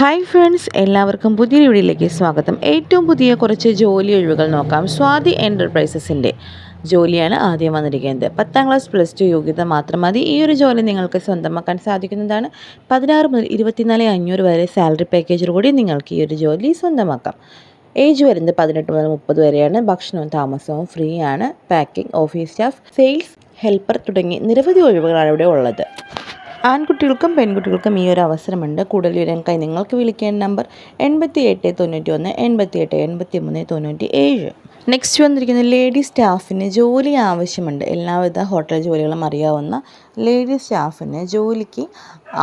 Hi friends, എല്ലാവർക്കും പുതിയൊരു വീഡിയോയിലേക്ക് സ്വാഗതം. ഏറ്റവും പുതിയ കുറച്ച് ജോലി ഒഴിവുകൾ നോക്കാം. സ്വാതി എൻ്റർപ്രൈസസിൻ്റെ ജോലിയാണ് ആദ്യം വന്നിരിക്കുന്നത്. 10ാം ക്ലാസ് +2 യോഗ്യത മാത്രം മതി. ഈ ഒരു ജോലി നിങ്ങൾക്ക് സ്വന്തമാക്കാൻ സാധിക്കുന്നതാണ്. 16 മുതൽ 24,500 വരെ സാലറി പാക്കേജോട് കൂടി നിങ്ങൾക്ക് ഈ ഒരു ജോലി സ്വന്തമാക്കാം. ഏജ് വരുന്നത് 18 മുതൽ 30 വരെയാണ്. ഭക്ഷണവും താമസവും ഫ്രീ ആണ്. Packing, office staff, sales helper തുടങ്ങി നിരവധി ഒഴിവുകളാണ് ഇവിടെ ഉള്ളത്. ആൺകുട്ടികൾക്കും പെൺകുട്ടികൾക്കും ഈ ഒരു അവസരമുണ്ട്. കൂടുതൽ വിവരങ്ങൾക്കായി നിങ്ങൾക്ക് വിളിക്കേണ്ട നമ്പർ 8891 88 83 97. നെക്സ്റ്റ് വന്നിരിക്കുന്നത് ലേഡി സ്റ്റാഫിന് ജോലി ആവശ്യമുണ്ട്. എല്ലാവിധ ഹോട്ടൽ ജോലികളും അറിയാവുന്ന ലേഡി സ്റ്റാഫിന് ജോലിക്ക്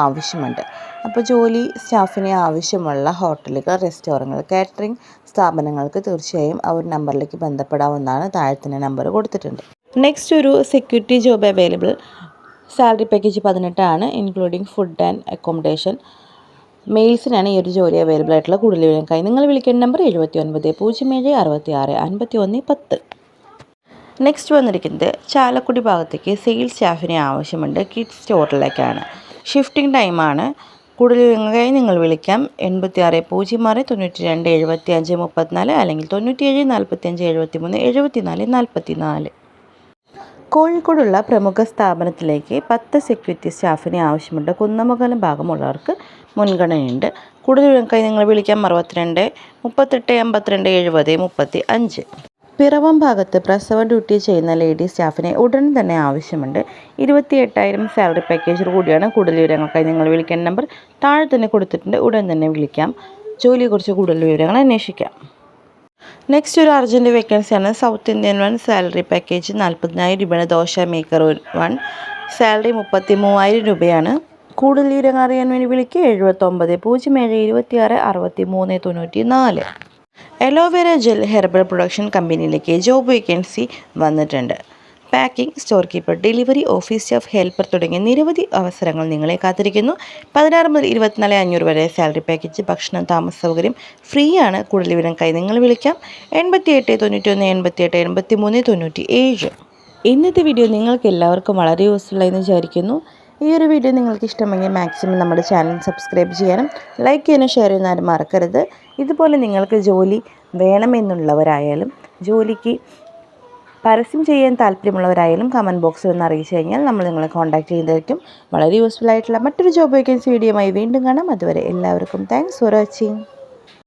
ആവശ്യമുണ്ട്. അപ്പോൾ ജോലി സ്റ്റാഫിനെ ആവശ്യമുള്ള ഹോട്ടലുകൾ, റെസ്റ്റോറൻറ്റുകൾ, കാറ്ററിംഗ് സ്ഥാപനങ്ങൾക്ക് തീർച്ചയായും ആ ഒരു നമ്പറിലേക്ക് ബന്ധപ്പെടാവുന്നതാണ്. താഴെ തന്നെ നമ്പർ കൊടുത്തിട്ടുണ്ട്. നെക്സ്റ്റ് ഒരു security job available. Salary package 18 ആണ്, ഇൻക്ലൂഡിങ് ഫുഡ് ആൻഡ് അക്കോമഡേഷൻ. മെയിൽസിനാണ് ഈ ഒരു ജോലി അവൈലബിൾ ആയിട്ടുള്ള. കൂടുതൽ വിവരങ്ങൾക്കായി നിങ്ങൾ വിളിക്കേണ്ട നമ്പർ 79 07 66 51 10. നെക്സ്റ്റ് വന്നിരിക്കുന്നത് ചാലക്കുടി ഭാഗത്തേക്ക് സെയിൽസ് സ്റ്റാഫിനെ ആവശ്യമുണ്ട്. കിഡ്സ് സ്റ്റോറിലേക്കാണ്. ഷിഫ്റ്റിംഗ് ടൈമാണ്. കൂടുതൽ വിവരങ്ങൾക്കായി നിങ്ങൾ വിളിക്കാം 86 06 92 75 34 അല്ലെങ്കിൽ 97 45 73 74 44. കോഴിക്കോടുള്ള പ്രമുഖ സ്ഥാപനത്തിലേക്ക് 10 സെക്യൂരിറ്റി സ്റ്റാഫിനെ ആവശ്യമുണ്ട്. കുന്നമംഗലം ഭാഗമുള്ളവർക്ക് മുൻഗണനയുണ്ട്. കൂടുതൽ വിവരങ്ങൾക്കായി നിങ്ങൾ വിളിക്കാം 62 38 52 70 35. പിറവം ഭാഗത്ത് പ്രസവ ഡ്യൂട്ടി ചെയ്യുന്ന ലേഡി സ്റ്റാഫിനെ ഉടൻ തന്നെ ആവശ്യമുണ്ട്. 28,000 സാലറി പാക്കേജ് കൂടിയാണ്. കൂടുതൽ വിവരങ്ങൾക്കായി നിങ്ങൾ വിളിക്കേണ്ട നമ്പർ താഴെ തന്നെ കൊടുത്തിട്ടുണ്ട്. ഉടൻ തന്നെ വിളിക്കാം. ജോലിയെക്കുറിച്ച് കൂടുതൽ വിവരങ്ങൾ അന്വേഷിക്കാം. നെക്സ്റ്റ് ഒരു അർജൻറ്റ് വേക്കൻസിയാണ്. സൗത്ത് ഇന്ത്യൻ 1 സാലറി പാക്കേജ് 40,000 രൂപയാണ്. ദോശ മേക്കർ 1 സാലറി 33,000 രൂപയാണ്. കൂടുതൽ വിവരങ്ങൾ അറിയാൻ വേണ്ടി വിളിക്കുക 79 07 26 63 94. അലോവേര ജെൽ ഹെർബൽ പ്രൊഡക്ഷൻ കമ്പനിയിലേക്ക് ജോബ് വേക്കൻസി വന്നിട്ടുണ്ട്. Packing, store keeper, delivery, office staff, helper തുടങ്ങിയ നിരവധി അവസരങ്ങൾ നിങ്ങളെ കാത്തിരിക്കുന്നു. 16 മുതൽ 24,500 വരെ സാലറി പാക്കേജ്. ഭക്ഷണം, താമസ സൗകര്യം ഫ്രീ ആണ്. കൂടുതൽ വിവരങ്ങൾക്കായി നിങ്ങൾ വിളിക്കാം 88 91 88 83 97. ഇന്നത്തെ വീഡിയോ നിങ്ങൾക്ക് എല്ലാവർക്കും വളരെ യൂസ്ഫുള്ളായെന്ന് വിചാരിക്കുന്നു. ഈ ഒരു വീഡിയോ നിങ്ങൾക്ക് ഇഷ്ടമെങ്കിൽ മാക്സിമം നമ്മുടെ ചാനൽ സബ്സ്ക്രൈബ് ചെയ്യാനും ലൈക്ക് ചെയ്യാനും ഷെയർ ചെയ്യാനും മറക്കരുത്. ഇതുപോലെ നിങ്ങൾക്ക് ജോലി വേണമെന്നുള്ളവരായാലും ജോലിക്ക് പരസ്യം ചെയ്യാൻ താല്പര്യമുള്ളവരായാലും കമൻറ്റ് ബോക്സിൽ ഒന്ന് അറിയിച്ചു കഴിഞ്ഞാൽ നമ്മൾ നിങ്ങളെ കോൺടാക്ട് ചെയ്യുന്നതായിരിക്കും. വളരെ യൂസ്ഫുൾ ആയിട്ടുള്ള മറ്റൊരു ജോബ് വേക്കൻസി വീഡിയോയുമായി വീണ്ടും കാണാം. അതുവരെ എല്ലാവർക്കും താങ്ക്സ് ഫോർ വാച്ചിങ്.